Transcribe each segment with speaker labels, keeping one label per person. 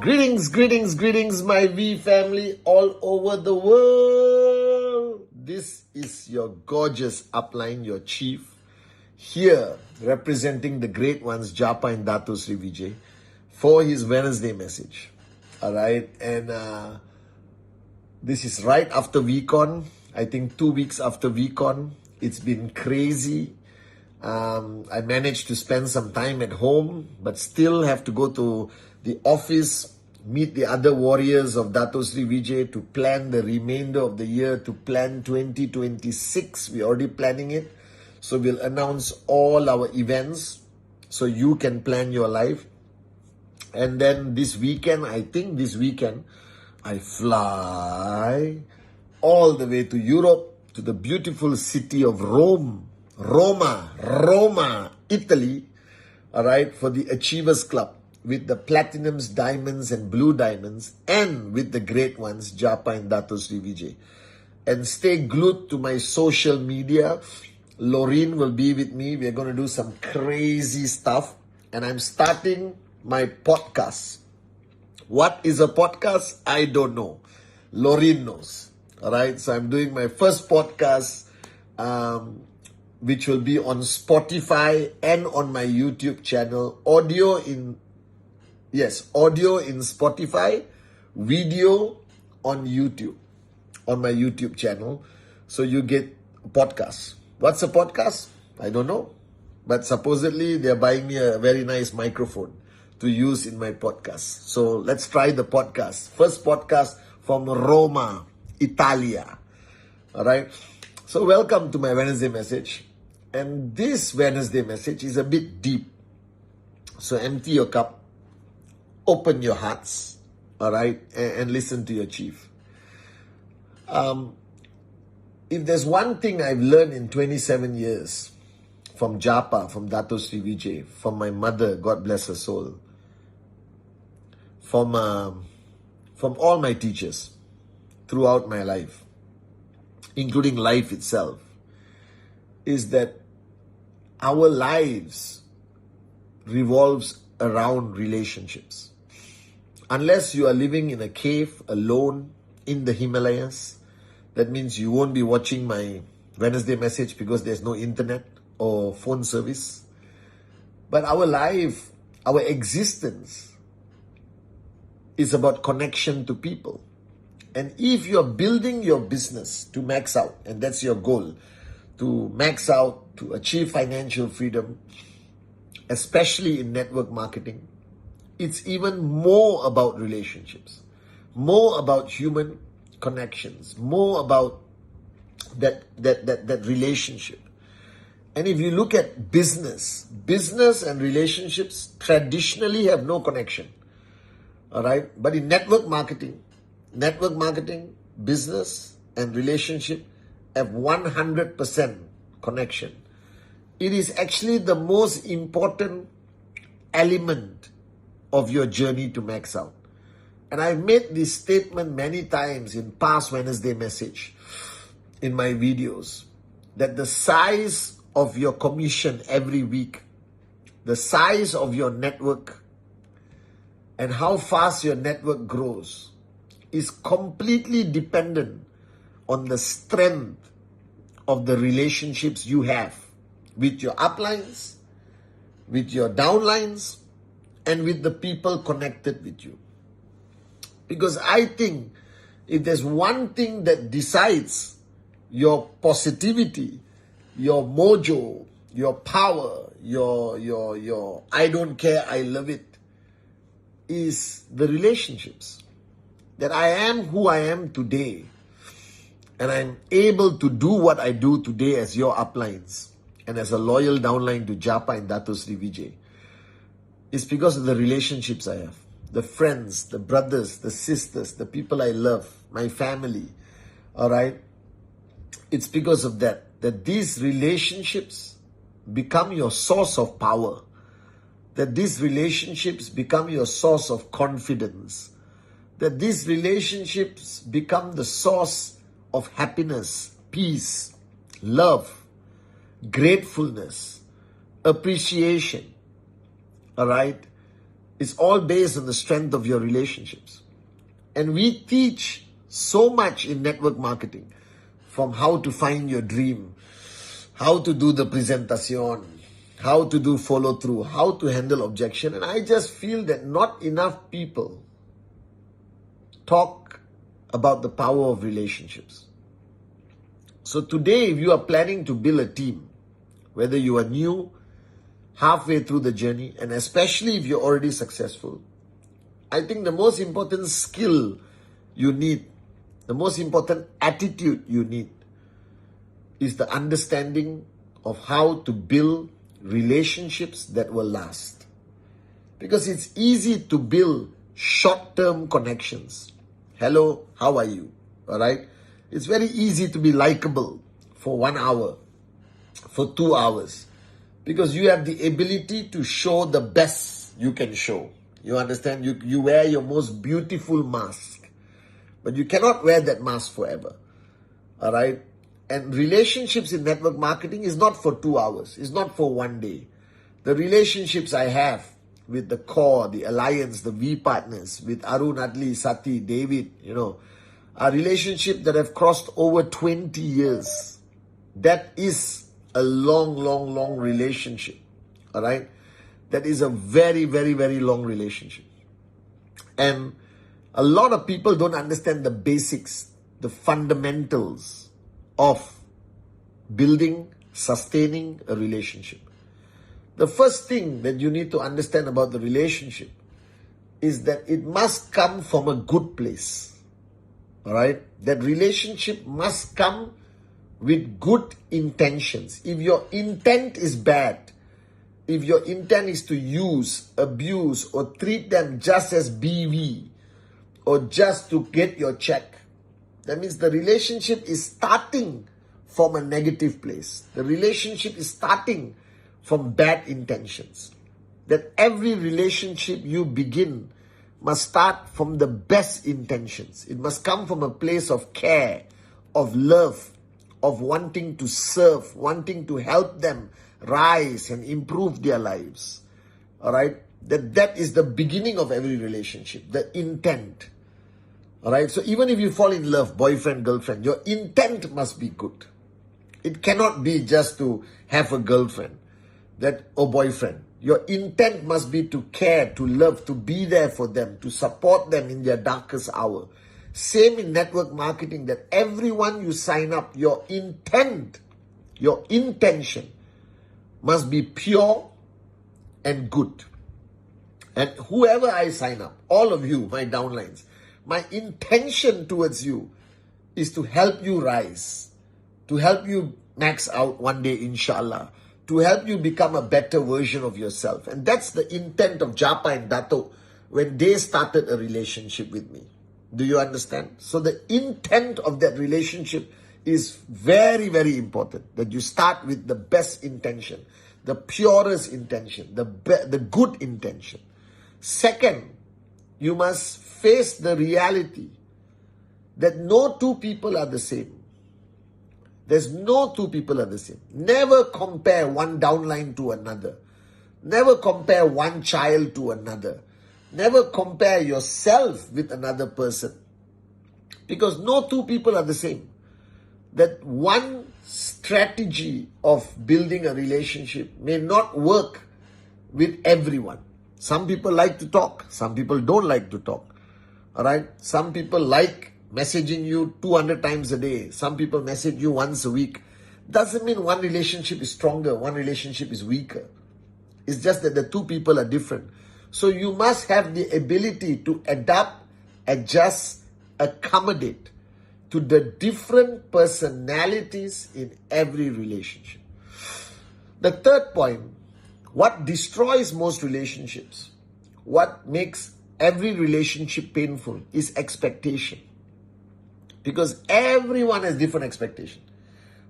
Speaker 1: Greetings, my V family all over the world. This is your gorgeous upline, your chief, here representing the great ones, Japa and Dato Sri Vijay, for his Wednesday message. Alright, and this is right after VCon. I think 2 weeks after VCon. It's been crazy. I managed to spend some time at home, but still have to go to the office, meet the other warriors of Dato Sri Vijay to plan the remainder of the year, to plan 2026. We're already planning it. So we'll announce all our events so you can plan your life. And then this weekend, I fly all the way to Europe, to the beautiful city of Roma, Italy, all right, for the Achievers Club with the Platinums, Diamonds and Blue Diamonds, and with the great ones, Japa and Dato Sri Vijay. And stay glued to my social media. Loreen will be with me. We're going to do some crazy stuff. And I'm starting my podcast. What is a podcast? I don't know. Loreen knows. All right, so I'm doing my first podcast, which will be on Spotify and on my YouTube channel. Audio in Spotify, video on YouTube, on my YouTube channel. So you get a podcast. What's a podcast? I don't know. But supposedly they're buying me a very nice microphone to use in my podcast. So let's try the podcast. First podcast from Roma, Italia. All right. So welcome to my Wednesday message. And this Wednesday message is a bit deep. So empty your cup, open your hearts, all right, and listen to your chief. If there's one thing I've learned in 27 years from Japa, from Dato Sri Vijay, from my mother, God bless her soul, from all my teachers throughout my life, including life itself, is that our lives revolves around relationships. Unless you are living in a cave alone in the Himalayas, that means you won't be watching my Wednesday message because there's no internet or phone service. But our life, our existence is about connection to people. And if you're building your business to max out, and that's your goal, to max out, to achieve financial freedom, especially in network marketing, it's even more about relationships, more about human connections, more about that relationship. And if you look at business and relationships traditionally have no connection. All right. But in network marketing, business and relationship have 100% connection. It is actually the most important element of your journey to max out. And I've made this statement many times in past Wednesday message, in my videos, that the size of your commission every week, the size of your network, and how fast your network grows is completely dependent on the strength of the relationships you have with your uplines, with your downlines, and with the people connected with you. Because I think if there's one thing that decides your positivity, your mojo, your power, your I don't care, I love it, is the relationships. That I am who I am today, and I'm able to do what I do today as your uplines and as a loyal downline to Japa and Dato Sri Vijay. It's because of the relationships I have. The friends, the brothers, the sisters, the people I love, my family. All right? It's because of that these relationships become your source of power. That these relationships become your source of confidence. That these relationships become the source of happiness, peace, love, gratefulness, appreciation. All right? It's all based on the strength of your relationships. And we teach so much in network marketing, from how to find your dream, how to do the presentation, how to do follow through, how to handle objection. And I just feel that not enough people talk about the power of relationships. So today, if you are planning to build a team, whether you are new, halfway through the journey, and especially if you're already successful, I think the most important skill you need, the most important attitude you need, is the understanding of how to build relationships that will last. Because it's easy to build short-term connections. Hello, how are you? All right? It's very easy to be likable for 1 hour, for 2 hours, because you have the ability to show the best you can show. You understand? You wear your most beautiful mask, but you cannot wear that mask forever. All right? And relationships in network marketing is not for 2 hours. It's not for 1 day. The relationships I have with the core, the alliance, the V partners, with Arun, Adli, Sati, David, are relationships that have crossed over 20 years. That is a long, long, long relationship. All right? That is a very, very, very long relationship. And a lot of people don't understand the basics, the fundamentals of building, sustaining a relationship. The first thing that you need to understand about the relationship is that it must come from a good place. All right? That relationship must come with good intentions. If your intent is bad, if your intent is to use, abuse, or treat them just as BV, or just to get your check, that means the relationship is starting from a negative place. The relationship is starting from bad intentions. That every relationship you begin must start from the best intentions. It must come from a place of care, of love, of wanting to serve, wanting to help them rise and improve their lives. All right? That is the beginning of every relationship, the intent. All right? So even if you fall in love, boyfriend, girlfriend, your intent must be good. It cannot be just to have a girlfriend or boyfriend. Your intent must be to care, to love, to be there for them, to support them in their darkest hour. Same in network marketing, that everyone you sign up, your intent, your intention must be pure and good. And whoever I sign up, all of you, my downlines, my intention towards you is to help you rise, to help you max out one day, inshallah, to help you become a better version of yourself. And that's the intent of Japa and Dato when they started a relationship with me. Do you understand? So the intent of that relationship is very, very important. That you start with the best intention, the purest intention, the good intention. Second, you must face the reality that no two people are the same. There's no two people are the same. Never compare one downline to another. Never compare one child to another. Never compare yourself with another person. Because no two people are the same. That one strategy of building a relationship may not work with everyone. Some people like to talk. Some people don't like to talk. All right? Some people like messaging you 200 times a day. Some people message you once a week. Doesn't mean one relationship is stronger, one relationship is weaker. It's just that the two people are different. So you must have the ability to adapt, adjust, accommodate to the different personalities in every relationship. The third point, what destroys most relationships, what makes every relationship painful, is expectation. Because everyone has different expectation.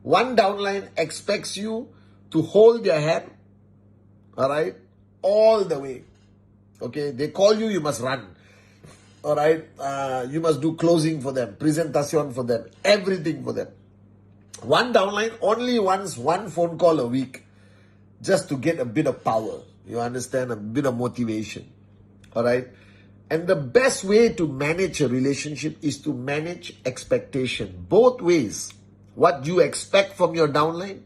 Speaker 1: One downline expects you to hold their hand, all right, all the way. Okay, they call you, you must run. All right, you must do closing for them, presentation for them, everything for them. One downline only wants one phone call a week just to get a bit of power. You understand? A bit of motivation. All right. And the best way to manage a relationship is to manage expectation both ways. What you expect from your downline,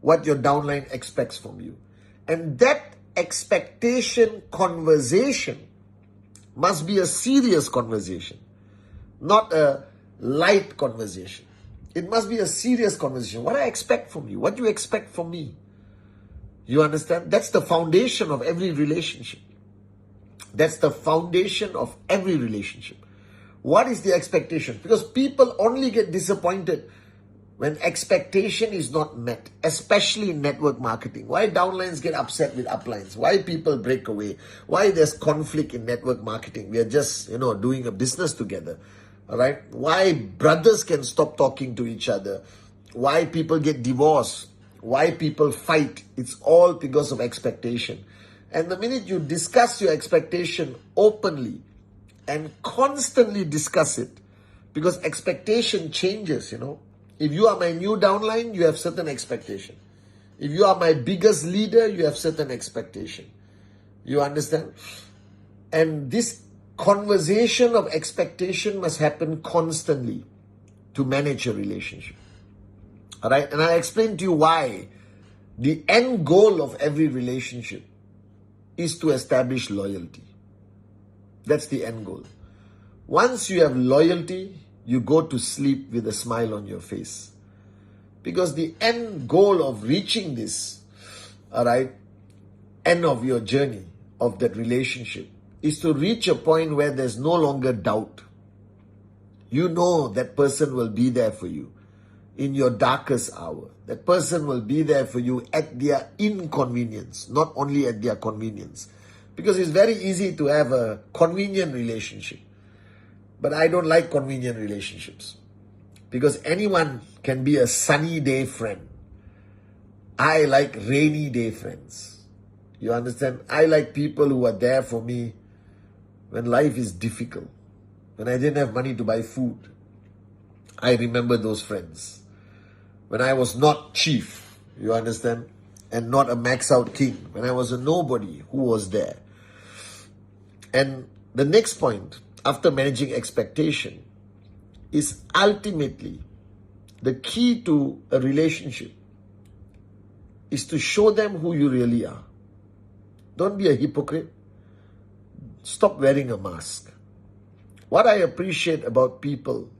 Speaker 1: what your downline expects from you. And that expectation conversation must be a serious conversation, not a light conversation. It must be a serious conversation. What I expect from you, what you expect from me. You understand? That's the foundation of every relationship. That's the foundation of every relationship. What is the expectation? Because people only get disappointed when expectation is not met, especially in network marketing. Why downlines get upset with uplines? Why people break away? Why there's conflict in network marketing? We are just, doing a business together. All right? Why brothers can stop talking to each other? Why people get divorced? Why people fight? It's all because of expectation. And the minute you discuss your expectation openly and constantly discuss it, because expectation changes, If you are my new downline, you have certain expectation. If you are my biggest leader, you have certain expectation. You understand? And this conversation of expectation must happen constantly to manage a relationship. All right? And I explained to you why the end goal of every relationship is to establish loyalty. That's the end goal. Once you have loyalty, you go to sleep with a smile on your face. Because the end goal of reaching this, all right, end of your journey of that relationship is to reach a point where there's no longer doubt. You know that person will be there for you in your darkest hour. That person will be there for you at their inconvenience, not only at their convenience. Because it's very easy to have a convenient relationship. But I don't like convenient relationships. Because anyone can be a sunny day friend. I like rainy day friends. You understand? I like people who are there for me when life is difficult. When I didn't have money to buy food. I remember those friends. When I was not chief, you understand? And not a max out king. When I was a nobody, who was there? And the next point, after managing expectation, is ultimately the key to a relationship is to show them who you really are. Don't be a hypocrite. Stop wearing a mask. What I appreciate about people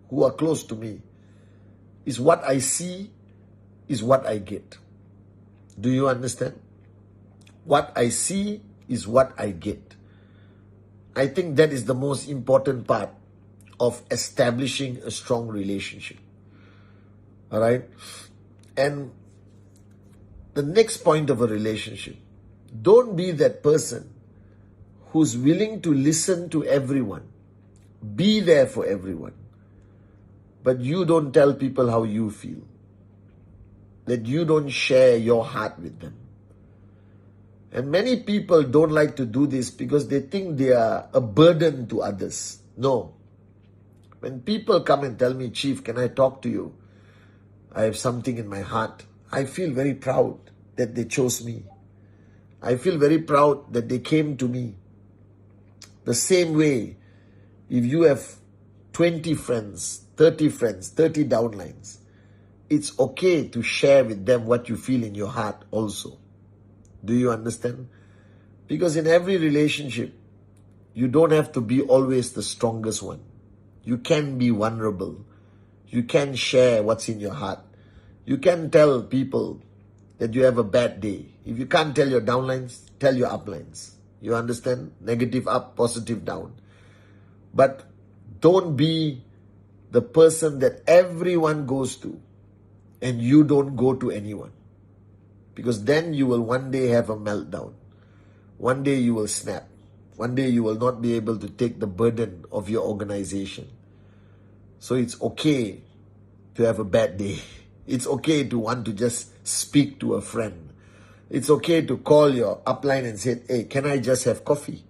Speaker 1: who are close to me is what I see is what I get. Do you understand? What I see is what I get. I think that is the most important part of establishing a strong relationship. All right? And the next point of a relationship, don't be that person who's willing to listen to everyone. Be there for everyone. But you don't tell people how you feel. That you don't share your heart with them. And many people don't like to do this because they think they are a burden to others. No. When people come and tell me, Chief, can I talk to you? I have something in my heart. I feel very proud that they chose me. I feel very proud that they came to me. The same way, if you have 20 friends, 30 downlines, it's okay to share with them what you feel in your heart also. Do you understand? Because in every relationship, you don't have to be always the strongest one. You can be vulnerable. You can share what's in your heart. You can tell people that you have a bad day. If you can't tell your downlines, tell your uplines. You understand? Negative up, positive down. But don't be the person that everyone goes to and you don't go to anyone. Because then you will one day have a meltdown. One day you will snap. One day you will not be able to take the burden of your organization. So it's okay to have a bad day. It's okay to want to just speak to a friend. It's okay to call your upline and say, hey, can I just have coffee?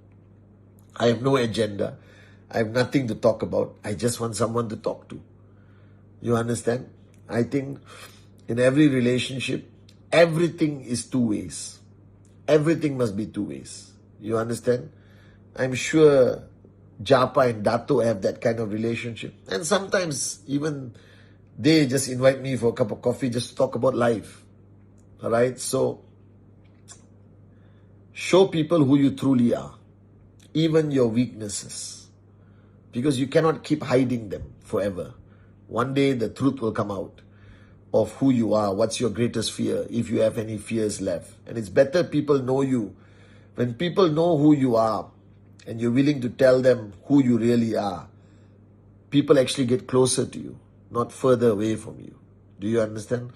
Speaker 1: I have no agenda. I have nothing to talk about. I just want someone to talk to. You understand? I think in every relationship, everything is two ways. Everything must be two ways. You understand? I'm sure Japa and Dato have that kind of relationship. And sometimes even they just invite me for a cup of coffee just to talk about life. All right? So, show people who you truly are, even your weaknesses, because you cannot keep hiding them forever. One day the truth will come out of who you are, what's your greatest fear, if you have any fears left. And it's better people know you. When people know who you are and you're willing to tell them who you really are, people actually get closer to you, not further away from you. Do you understand?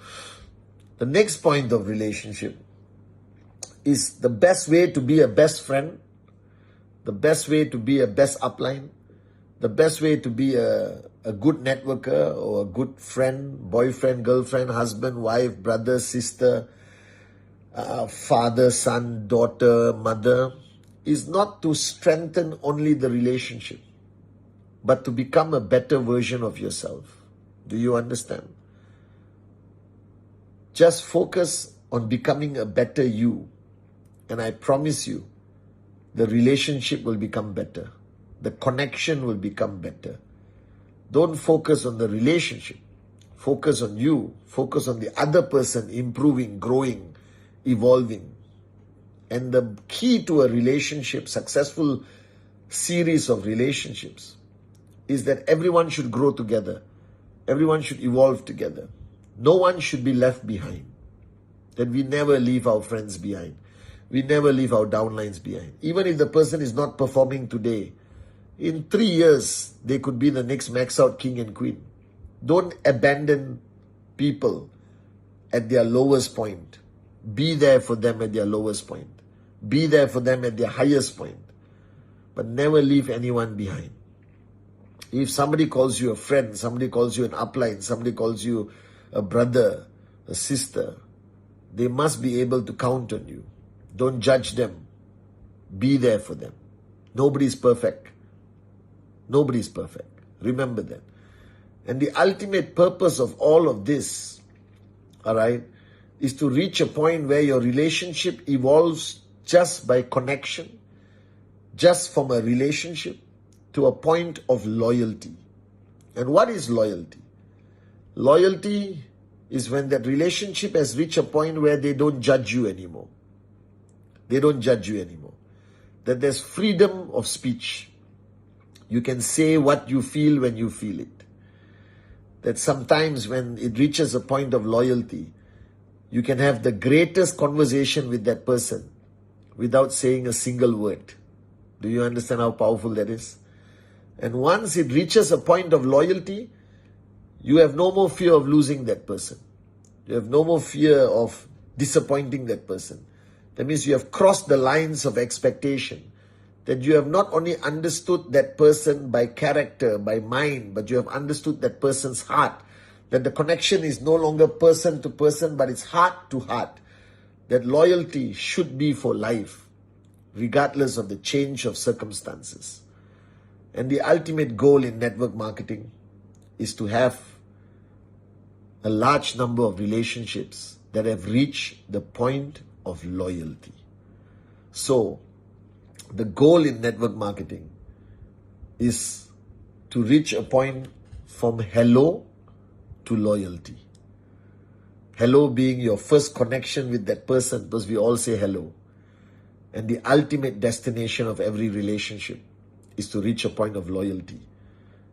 Speaker 1: The next point of relationship is the best way to be a best friend, the best way to be a best upline, the best way to be a good networker or a good friend, boyfriend, girlfriend, husband, wife, brother, sister, father, son, daughter, mother, is not to strengthen only the relationship, but to become a better version of yourself. Do you understand? Just focus on becoming a better you, and I promise you, the relationship will become better. The connection will become better. Don't focus on the relationship. Focus on you. Focus on the other person improving, growing, evolving. And the key to a relationship, successful series of relationships, is that everyone should grow together. Everyone should evolve together. No one should be left behind. That we never leave our friends behind. We never leave our downlines behind. Even if the person is not performing today, in 3 years, they could be the next max out king and queen. Don't abandon people at their lowest point. Be there for them at their lowest point. Be there for them at their highest point. But never leave anyone behind. If somebody calls you a friend, somebody calls you an upline, somebody calls you a brother, a sister, they must be able to count on you. Don't judge them. Be there for them. Nobody is perfect. Nobody is perfect. Remember that. And the ultimate purpose of all of this, all right, is to reach a point where your relationship evolves just by connection, just from a relationship to a point of loyalty. And what is loyalty? Loyalty is when that relationship has reached a point where they don't judge you anymore. They don't judge you anymore. That there's freedom of speech. You can say what you feel when you feel it. That sometimes when it reaches a point of loyalty, you can have the greatest conversation with that person without saying a single word. Do you understand how powerful that is? And once it reaches a point of loyalty, you have no more fear of losing that person. You have no more fear of disappointing that person. That means you have crossed the lines of expectation. That you have not only understood that person by character, by mind, but you have understood that person's heart. That the connection is no longer person to person, but it's heart to heart. That loyalty should be for life, regardless of the change of circumstances. And the ultimate goal in network marketing is to have a large number of relationships that have reached the point of loyalty. So, the goal in network marketing is to reach a point from hello to loyalty. Hello being your first connection with that person, because we all say hello. And the ultimate destination of every relationship is to reach a point of loyalty.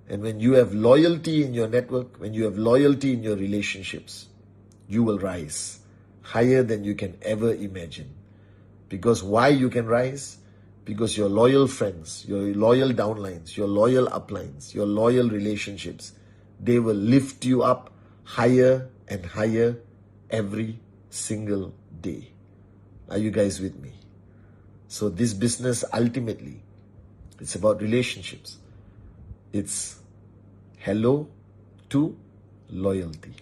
Speaker 1: And when you have loyalty in your network, when you have loyalty in your relationships, you will rise higher than you can ever imagine. Because why you can rise? Because your loyal friends, your loyal downlines, your loyal uplines, your loyal relationships, they will lift you up higher and higher every single day. Are you guys with me? So this business ultimately, it's about relationships. It's hello to loyalty.